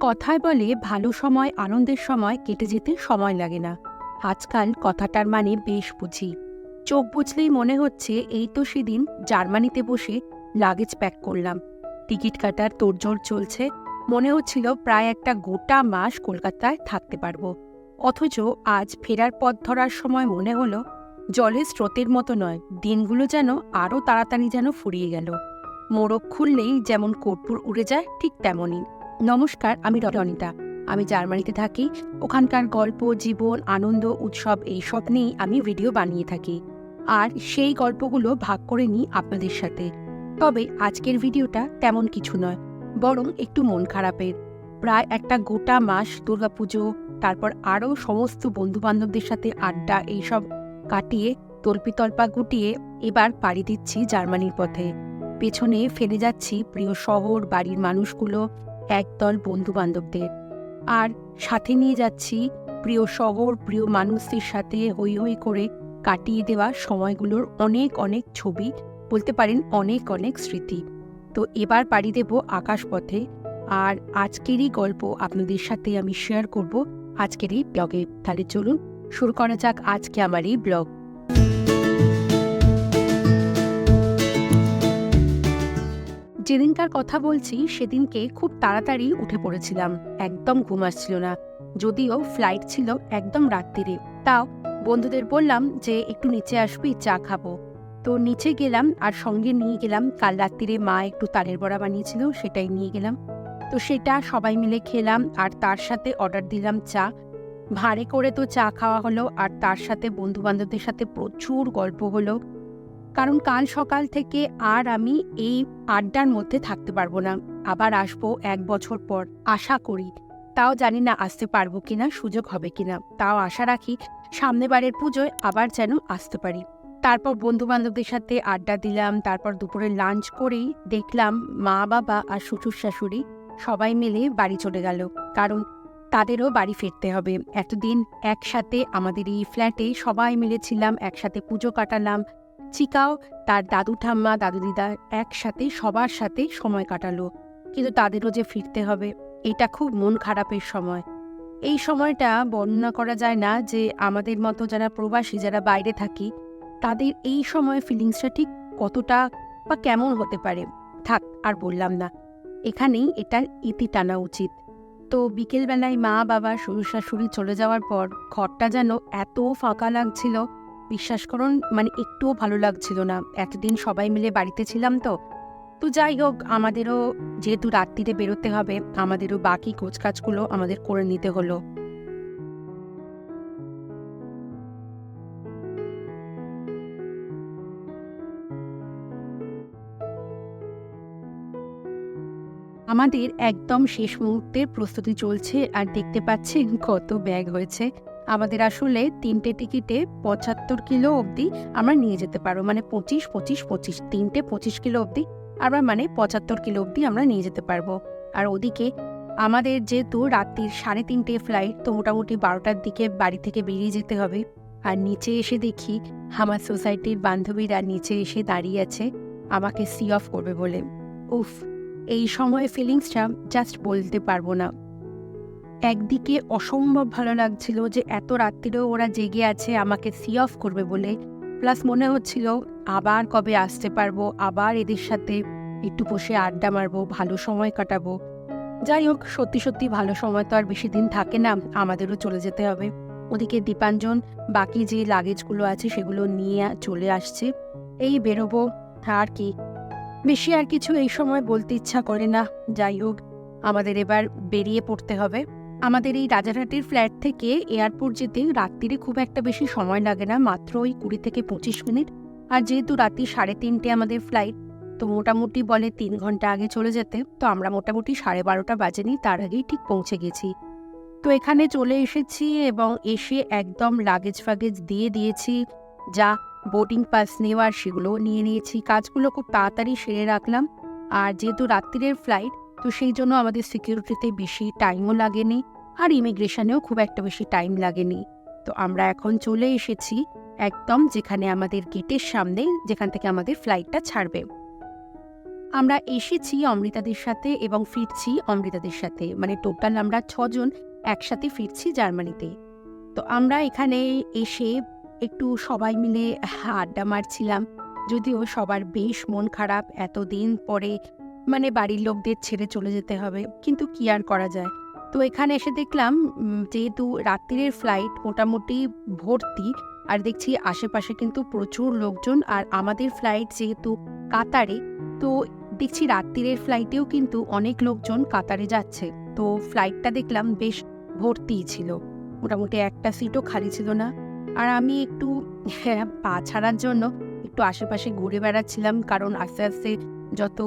কথায় বলে ভালো সময় আনন্দের সময় কেটে যেতে সময় লাগে না। আজকাল কথাটার মানে বেশ বুঝি। চোখ বুঝলেই মনে হচ্ছে এই তো সেদিন জার্মানিতে বসে লাগেজ প্যাক করলাম। টিকিট কাটার তোড়জোড় চলছে। মনে হচ্ছিল প্রায় একটা গোটা মাস কলকাতায় থাকতে পারবো। অথচ আজ ফেরার পথ ধরার সময় মনে হলো জলের স্রোতের মতো নয়, দিনগুলো যেন আরও তাড়াতাড়ি যেন ফুরিয়ে গেল। মোড়ক খুললেই যেমন কর্পূর উড়ে যায়, ঠিক তেমনই। নমস্কার, আমি রনিতা। আমি জার্মানিতে থাকি। ওখানকার গল্প, জীবন, আনন্দ, উৎসব এইসব নিয়েই আমি ভিডিও বানিয়ে থাকি। আর সেই গল্পগুলো ভাগ করে নিই আপনাদের সাথে। তবে আজকের ভিডিওটা তেমন কিছু নয়, বরং একটু মন খারাপের। প্রায় একটা গোটা মাস দুর্গাপুজো, তারপর আরও সমস্ত বন্ধুবান্ধবদের সাথে আড্ডা এইসব কাটিয়ে তল্পিতল্পা গুটিয়ে এবার পাড়ি দিচ্ছি জার্মানির পথে। পেছনে ফেলে যাচ্ছি প্রিয় শহর, বাড়ির মানুষগুলো, একদল বন্ধুবান্ধবদের। আর সাথে নিয়ে যাচ্ছি প্রিয় শহর, প্রিয় মানুষদের সাথে হই হই করে কাটিয়ে দেওয়া সময়গুলোর অনেক অনেক ছবি, বলতে পারেন অনেক অনেক স্মৃতি। তো এবার পাড়ি দেব আকাশপথে। আর আজকেরই গল্প আপনাদের সাথে আমি শেয়ার করব আজকের এই ব্লগে। তাহলে চলুন শুরু করা যাক আজকে আমার এই ব্লগ। যেদিনকার কথা বলছি সেদিনকে খুব তাড়াতাড়ি উঠে পড়েছিলাম, একদম ঘুম আসছিল না। যদিও ফ্লাইট ছিল একদম রাত্রিরে, তাও বন্ধুদের বললাম যে একটু নিচে আসবি, চা খাবো। তো নিচে গেলাম, আর সঙ্গে নিয়ে গেলাম কাল রাত্রিরে মা একটু তালের বড়া বানিয়েছিল, সেটাই নিয়ে গেলাম। তো সেটা সবাই মিলে খেলাম, আর তার সাথে অর্ডার দিলাম চা। ভাঁড়ে করে তো চা খাওয়া হলো, আর তার সাথে বন্ধুবান্ধবদের সাথে প্রচুর গল্প হলো। কারণ কাল সকাল থেকে আর আমি এই আড্ডার মধ্যে থাকতে পারবো না। আবার আসবো 1 বছর পর, আশা করি। তাও জানি না আসতে পারবো কিনা, সুযোগ হবে কিনা। তাও আশা রাখি সামনে বারের পুজোয় আবার যেন আসতে পারি। তারপর বন্ধুবান্ধবদের সাথে আড্ডা দিলাম। তারপর দুপুরে লাঞ্চ করেই দেখলাম মা, বাবা আর শ্বশুর শাশুড়ি সবাই মিলে বাড়ি চলে গেল। কারণ তাদেরও বাড়ি ফিরতে হবে। এতদিন একসাথে আমাদের এই ফ্ল্যাটে সবাই মিলে ছিলাম, একসাথে পুজো কাটালাম। চিকাও তার দাদু ঠাম্মা, দাদু দিদা একসাথে সবার সাথে সময় কাটালো। কিন্তু তাদেরও যে ফিরতে হবে, এটা খুব মন খারাপের সময়। এই সময়টা বর্ণনা করা যায় না যে আমাদের মতো যারা প্রবাসী, যারা বাইরে থাকি, তাদের এই সময় ফিলিংসটা ঠিক কতটা বা কেমন হতে পারে। থাক, আর বললাম না, এখানেই এটার ইতি টানা উচিত। তো বিকেলবেলায় মা, বাবা, শ্বশুর শাশুড়ি চলে যাওয়ার পর ঘরটা যেন এত ফাঁকা লাগছিল, বিশ্বাস করুন, মানে একটুও ভালো লাগছিল না। এতদিন সবাই মিলে বাড়িতে ছিলাম। তো যাই হোক, আমাদেরও যেহেতু রাত্রিরে বেরোতে হবে, আমাদেরও বাকি কোচকাজগুলো আমাদের করে নিতে হলো। আমাদের একদম শেষ মুহূর্তের প্রস্তুতি চলছে, আর দেখতে পাচ্ছেন কত ব্যাগ হয়েছে। আমাদের আসলে 3টে টিকিটে 75 কিলো অবধি আমরা নিয়ে যেতে পারবো, মানে 25, 25, 25, 3টে 25 কিলো অবধি, আবার মানে 75 কিলো অবধি আমরা নিয়ে যেতে পারবো। আর ওদিকে আমাদের যেহেতু রাত্রির 3:30 ফ্লাইট, তো মোটামুটি 12টার দিকে বাড়ি থেকে বেরিয়ে যেতে হবে। আর নিচে এসে দেখি আমার সোসাইটির বান্ধবীরা নিচে এসে দাঁড়িয়ে আছে আমাকে সি অফ করবে বলে। উফ, এই সময় ফিলিংসটা জাস্ট বলতে পারবো না। একদিকে অসম্ভব ভালো লাগছিল যে এত রাত্রিরেও ওরা জেগে আছে আমাকে সি অফ করবে বলে, প্লাস মনে হচ্ছিল আবার কবে আসতে পারবো, আবার এদের সাথে একটু বসে আড্ডা মারবো, ভালো সময় কাটাবো। যাই হোক, সত্যি সত্যি ভালো সময় তো আর বেশি দিন থাকে না, আমাদেরও চলে যেতে হবে। ওদিকে দীপাঞ্জন বাকি যে লাগেজগুলো আছে সেগুলো নিয়ে চলে আসছে। এই বেরোবো, আর কি বেশি আর কিছু এই সময় বলতে ইচ্ছা করে না। যাই হোক, আমাদের এবার বেরিয়ে পড়তে হবে। আমাদের এই রাজারহাটের ফ্ল্যাট থেকে এয়ারপোর্ট যেতে রাত্রিরে খুব একটা বেশি সময় লাগে না, মাত্র ওই 20 থেকে 25 মিনিট। আর যেহেতু রাত্রি 3:30 আমাদের ফ্লাইট, তো মোটামুটি বলে 3 ঘন্টা আগে চলে যেতে। তো আমরা মোটামুটি 12:30 বাজেনি, তার আগেই ঠিক পৌঁছে গেছি। তো এখানে চলে এসেছি এবং এসে একদম লাগেজ ফাগেজ দিয়ে দিয়েছি। যা বোর্ডিং পাস নেওয়ার সেগুলো নিয়ে নিয়েছি। কাজগুলো খুব তাড়াতাড়ি সেরে রাখলাম। আর যেহেতু রাত্রিরের ফ্লাইট, তো সেই জন্য আমাদের সিকিউরিটিতে বেশি টাইমও লাগেনি, আর ইমিগ্রেশনেও খুব একটা বেশি টাইম লাগেনি। তো আমরা এখন চলে এসেছি একদম যেখানে আমাদের গেটের সামনে, যেখান থেকে আমাদের ফ্লাইটটা ছাড়বে। আমরা এসেছি অমৃতাদের সাথে এবং ফিরছি অমৃতাদের সাথে, মানে টোটাল আমরা 6 জন একসাথে ফিরছি জার্মানিতে। তো আমরা এখানে এসে একটু সবাই মিলে আড্ডা মারছিলাম। যদিও সবার বেশ মন খারাপ, এতদিন পরে মানে বাড়ির লোকদের ছেড়ে চলে যেতে হবে, কিন্তু কি আর করা যায়। তো এখানে এসে দেখলাম যেহেতু রাত্রিরের ফ্লাইট মোটামুটি ভর্তি, আর দেখছি আশেপাশে কিন্তু প্রচুর লোকজন। আর আমাদের ফ্লাইট যেহেতু কাতারে, তো দেখছি রাত্রিরের ফ্লাইটেও কিন্তু অনেক লোকজন কাতারে যাচ্ছে। তো ফ্লাইটটা দেখলাম বেশ ভর্তিই ছিল, মোটামুটি একটা সিটও খালি ছিল না। আর আমি একটু পা ছাড়ার জন্য একটু আশেপাশে ঘুরে বেড়াচ্ছিলাম, কারণ আস্তে আস্তে যত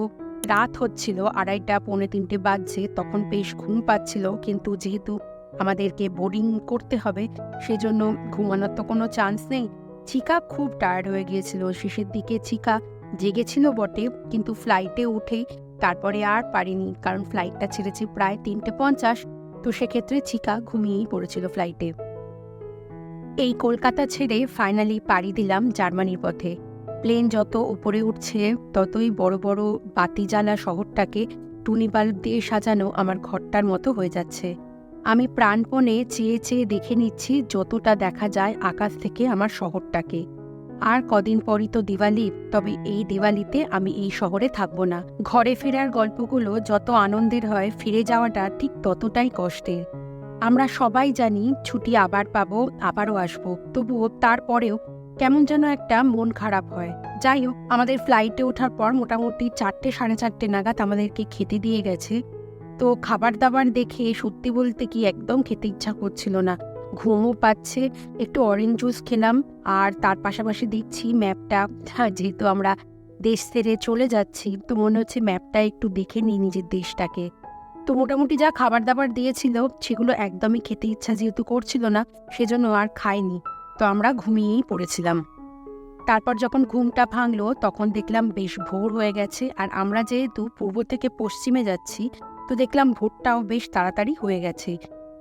রাত হচ্ছিল, 2:30 পৌনে 3টে বাজছে, তখন বেশ ঘুম পাচ্ছিল। কিন্তু যেহেতু আমাদেরকে বোর্ডিং করতে হবে, সেজন্য ঘুমানোর তো কোনো চান্স নেই। চিকা খুব টায়ার্ড হয়ে গিয়েছিল শেষের দিকে, চিকা জেগেছিল বটে, কিন্তু ফ্লাইটে উঠেই তারপরে আর পারিনি, কারণ ফ্লাইটটা ছেড়েছি প্রায় 3:50। তো সেক্ষেত্রে চিকা ঘুমিয়েই পড়েছিল ফ্লাইটে। এই কলকাতা ছেড়ে ফাইনালি পাড়ি দিলাম জার্মানির পথে। প্লেন যত উপরে উঠছে ততই বড় বড় বাতি জ্বালা শহরটাকে টুনি বাল্ব দিয়ে সাজানো আমার ঘরটার মতো হয়ে যাচ্ছে। আমি প্রাণপণে চেয়ে চেয়ে দেখে নিচ্ছি যতটা দেখা যায় আকাশ থেকে আমার শহরটাকে। আর কদিন পরই তো দিওয়ালি, তবে এই দিওয়ালিতে আমি এই শহরে থাকবো না। ঘরে ফেরার গল্পগুলো যত আনন্দের হয়, ফিরে যাওয়াটা ঠিক ততটাই কষ্টের। আমরা সবাই জানি ছুটি আবার পাবো, আবারও আসবো, তবুও তারপরেও কেমন যেন একটা মন খারাপ হয়। যাই হোক, আমাদের ফ্লাইটে ওঠার পর মোটামুটি 4টে সাড়ে 4টে নাগাদ আমাদেরকে খেতে দিয়ে গেছে। তো খাবার দাবার দেখে সত্যি বলতে কি একদম খেতে ইচ্ছা করছিল না, ঘুমও পাচ্ছে। একটু অরেঞ্জ জুস খেলাম, আর তার পাশাপাশি দেখছি ম্যাপটা, যেহেতু আমরা দেশ ছেড়ে চলে যাচ্ছি, তো মনে হচ্ছে ম্যাপটা একটু দেখে নিই নিজের দেশটাকে। তো মোটামুটি যা খাবার দাবার দিয়েছিল সেগুলো একদমই খেতে ইচ্ছা যেহেতু করছিল না, সেজন্য আর খাইনি। তো আমরা ঘুমিয়েই পড়েছিলাম। তারপর যখন ঘুমটা ভাঙলো তখন দেখলাম বেশ ভোর হয়ে গেছে, আর আমরা যেহেতু পূর্ব থেকে পশ্চিমে যাচ্ছি, তো দেখলাম ভোরটাও বেশ তাড়াতাড়ি হয়ে গেছে।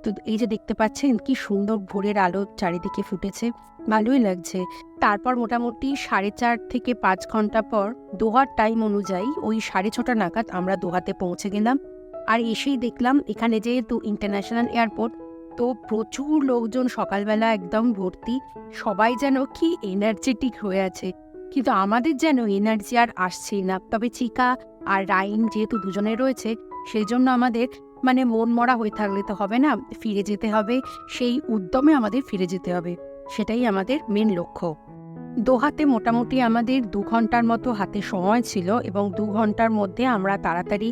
তো এই যে দেখতে পাচ্ছেন কি সুন্দর ভোরের আলো চারিদিকে ফুটেছে, ভালোই লাগছে। তারপর মোটামুটি 4.5 থেকে 5 ঘন্টা পর দোহার টাইম অনুযায়ী ওই 6:30 নাগাদ আমরা দোহাতে পৌঁছে গেলাম। আর এসেই দেখলাম এখানে যেহেতু ইন্টারন্যাশনাল এয়ারপোর্ট, তো প্রচুর লোকজন, সকালবেলা একদম ভর্তি, সবাই যেন কি এনার্জেটিক হয়ে আছে। কিন্তু আমাদের যেন এনার্জি আর আসছেই না। তবে চিকা আর রাইন যেহেতু দুজনে রয়েছে, সেই জন্য আমাদের মানে মন মরা হয়ে থাকলে তো হবে না, ফিরে যেতে হবে, সেই উদ্যমে আমাদের ফিরে যেতে হবে, সেটাই আমাদের মেন লক্ষ্য। দোহাতে মোটামুটি আমাদের 2 ঘন্টার মতো হাতে সময় ছিল, এবং 2 ঘন্টার মধ্যে আমরা তাড়াতাড়ি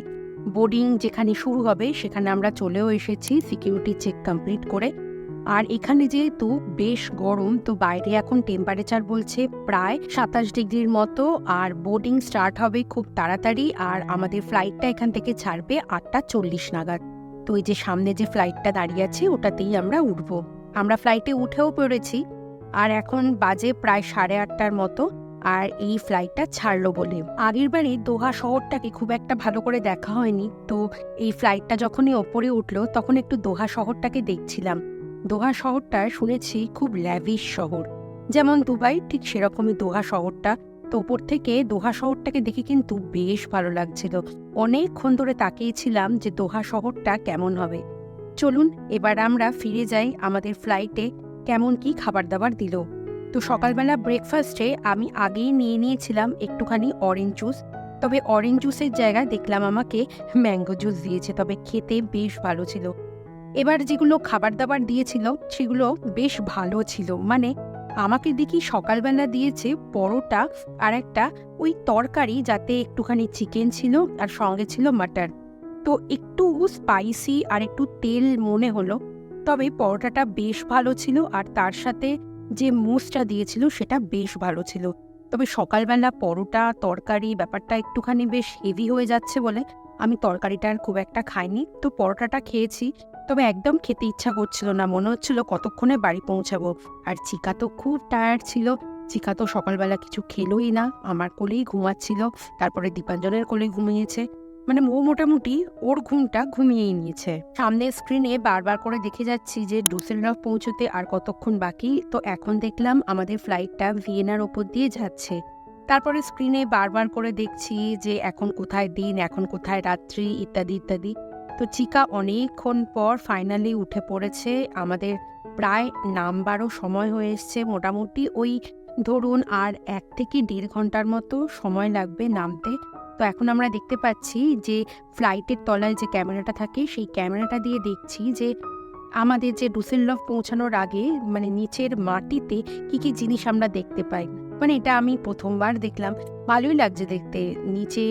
বোর্ডিং যেখানে শুরু হবে সেখানে আমরা চলেও এসেছি সিকিউরিটি চেক কমপ্লিট করে। আর এখানে যেহেতু বেশ গরম, তো বাইরে এখন টেম্পারেচার বলছে প্রায় 27 ডিগ্রির মতো, আর বোর্ডিং স্টার্ট হবে খুব তাড়াতাড়ি। আর আমাদের ফ্লাইটটা এখান থেকে ছাড়বে 8:40 নাগাদ। তো এই যে সামনে যে ফ্লাইটটা দাঁড়িয়ে আছে ওটাতেই আমরা উঠবো। আমরা ফ্লাইটে উঠেও পড়েছি, আর এখন বাজে প্রায় 8:30টার মতো, আর এই ফ্লাইটটা ছাড়লো বলে। আগের বারে দোহা শহরটাকে খুব একটা ভালো করে দেখা হয়নি, তো এই ফ্লাইটটা যখনই ওপরে উঠলো তখন একটু দোহা শহরটাকে দেখছিলাম। দোহা শহরটা শুনেছি খুব ল্যাভিশ শহর, যেমন দুবাই ঠিক সেরকমই দোহা শহরটা। তো ওপর থেকে দোহা শহরটাকে দেখে কিন্তু বেশ ভালো লাগছিল। অনেকক্ষণ ধরে তাকিয়েছিলাম যে দোহা শহরটা কেমন হবে। চলুন এবার আমরা ফিরে যাই আমাদের ফ্লাইটে কেমন কি খাবার দাবার দিল। তো সকালবেলা ব্রেকফাস্টে আমি আগেই নিয়ে নিয়েছিলাম একটুখানি অরেঞ্জ জুস, তবে অরেঞ্জ জুসের জায়গায় দেখলাম আমাকে ম্যাঙ্গো জুস দিয়েছে, তবে খেতে বেশ ভালো ছিল। এবার যেগুলো খাবার দাবার দিয়েছিল সেগুলো বেশ ভালো ছিল, মানে আমাকে দেখি সকালবেলা দিয়েছে পরোটা আর একটা ওই তরকারি, যাতে একটুখানি চিকেন ছিল আর সঙ্গে ছিল মাটন। তো একটু স্পাইসি আর একটু তেল মনে হলো, তবে পরোটাটা বেশ ভালো ছিল, আর তার সাথে যে মুসটা দিয়েছিল সেটা বেশ ভালো ছিল। তবে সকালবেলা পরোটা তরকারি ব্যাপারটা একটুখানি বেশ হেভি হয়ে যাচ্ছে বলে আমি তরকারিটা আর খুব একটা খাইনি। তো পরোটাটা খেয়েছি, তবে একদম খেতে ইচ্ছা করছিল না, মনে হচ্ছিল কতক্ষণে বাড়ি পৌঁছাবো। আর চিকা তো খুব টায়ার্ড ছিল, চিকা তো সকালবেলা কিছু খেলোই না, আমার কোলেই ঘুমাচ্ছিল, তারপরে দীপাঞ্জনের কোলে ঘুমিয়েছে, মানে ও মোটামুটি ওর ঘুমটা ঘুমিয়েই নিয়েছে। সামনের স্ক্রিনে বারবার করে দেখে যাচ্ছি যে ডুসেলডর্ফ পৌঁছতে আর কতক্ষণ বাকি। তো এখন দেখলাম আমাদের ফ্লাইটটা ভিয়েনার ওপর দিয়ে যাচ্ছে। তারপরে স্ক্রিনে বারবার করে দেখছি যে এখন কোথায় দিন, এখন কোথায় রাত্রি, ইত্যাদি ইত্যাদি। তো চিকা অনেকক্ষণ পর ফাইনালি উঠে পড়েছে। আমাদের প্রায় নামবারও সময় হয়ে এসছে। মোটামুটি ওই ধরুন আর ১ থেকে ১.৫ ঘন্টার মতো সময় লাগবে নামতে। তো এখন আমরা দেখতে পাচ্ছি যে ফ্লাইটের তলায় যে ক্যামেরাটা থাকে, সেই ক্যামেরাটা দিয়ে দেখছি যে আমাদের যে ডুসেলডর্ফ পৌঁছানোর আগে মানে নিচের মাটিতে কি কি জিনিস আমরা দেখতে পাই। মানে এটা আমি প্রথমবার দেখলাম, ভালোই লাগছে দেখতে। নিচে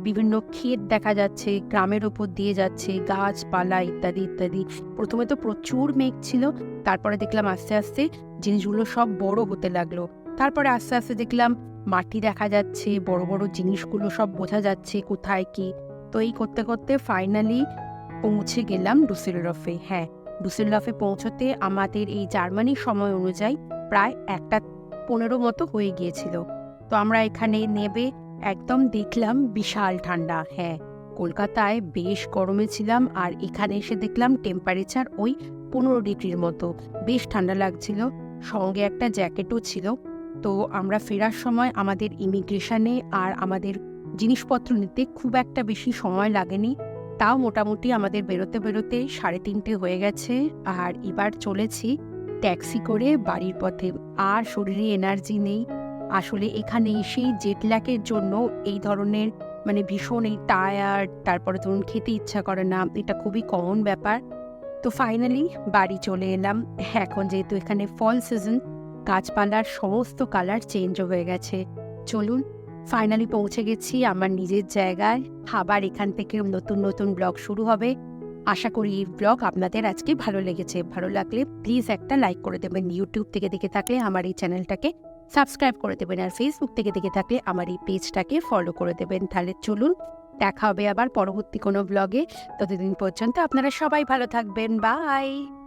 বিভিন্ন ক্ষেত দেখা যাচ্ছে, গ্রামের ওপর দিয়ে যাচ্ছে, গাছপালা ইত্যাদি ইত্যাদি। প্রথমে তো প্রচুর মেঘ ছিল, তারপরে দেখলাম আস্তে আস্তে জিনিসগুলো সব বড় হতে লাগলো। তারপরে আস্তে আস্তে দেখলাম মাটি দেখা যাচ্ছে, বড় বড় জিনিসগুলো সব বোঝা যাচ্ছে কোথায় কি। তো এই করতে করতে ফাইনালি পৌঁছে গেলাম ডুসেলডর্ফে। হ্যাঁ, ডুসেলডর্ফে পৌঁছতে আমাদের এই জার্মানির সময় অনুযায়ী প্রায় ১টা ১৫ মতো হয়ে গিয়েছিল। তো আমরা এখানে নেবে একদম দেখলাম বিশাল ঠান্ডা। হ্যাঁ, কলকাতায় বেশ গরমে ছিলাম, আর এখানে এসে দেখলাম টেম্পারেচার ওই ১৫ ডিগ্রির মতো। বেশ ঠান্ডা লাগছিল, সঙ্গে একটা জ্যাকেটও ছিল। তো আমরা ফেরার সময় আমাদের ইমিগ্রেশনে আর আমাদের জিনিসপত্র নিতে খুব একটা বেশি সময় লাগেনি। তাও মোটামুটি আমাদের বেরোতে বেরোতে ৩:৩০ হয়ে গেছে। আর এবার চলেছি ট্যাক্সি করে বাড়ির পথে। আর শরীরে এনার্জি নেই। আসলে এখানে এসেই জেট ল্যাগের জন্য এই ধরনের মানে ভীষণ এই টায়ার্ড, তারপরে ধরুন খেতে ইচ্ছা করে না, এটা খুবই কমন ব্যাপার। তো ফাইনালি বাড়ি চলে এলাম। এখন যেহেতু এখানে ফল সিজন, গাছপালার সমস্ত কালার চেঞ্জ হয়ে গেছে। চলুন, ফাইনালি পৌঁছে গেছি আমার নিজের জায়গায়। আবার এখান থেকে নতুন নতুন ব্লগ শুরু হবে। আশা করি এই ব্লগ আপনাদের আজকে ভালো লেগেছে। ভালো লাগলে প্লিজ একটা লাইক করে দেবেন। ইউটিউব থেকে দেখে থাকলে আমার এই চ্যানেলটাকে সাবস্ক্রাইব করে দেবেন, আর ফেসবুক থেকে দেখে থাকলে আমার এই পেজটাকে ফলো করে দেবেন। তাহলে চলুন, দেখা হবে আবার পরবর্তী কোনো ব্লগে। ততদিন পর্যন্ত আপনারা সবাই ভালো থাকবেন। বাই।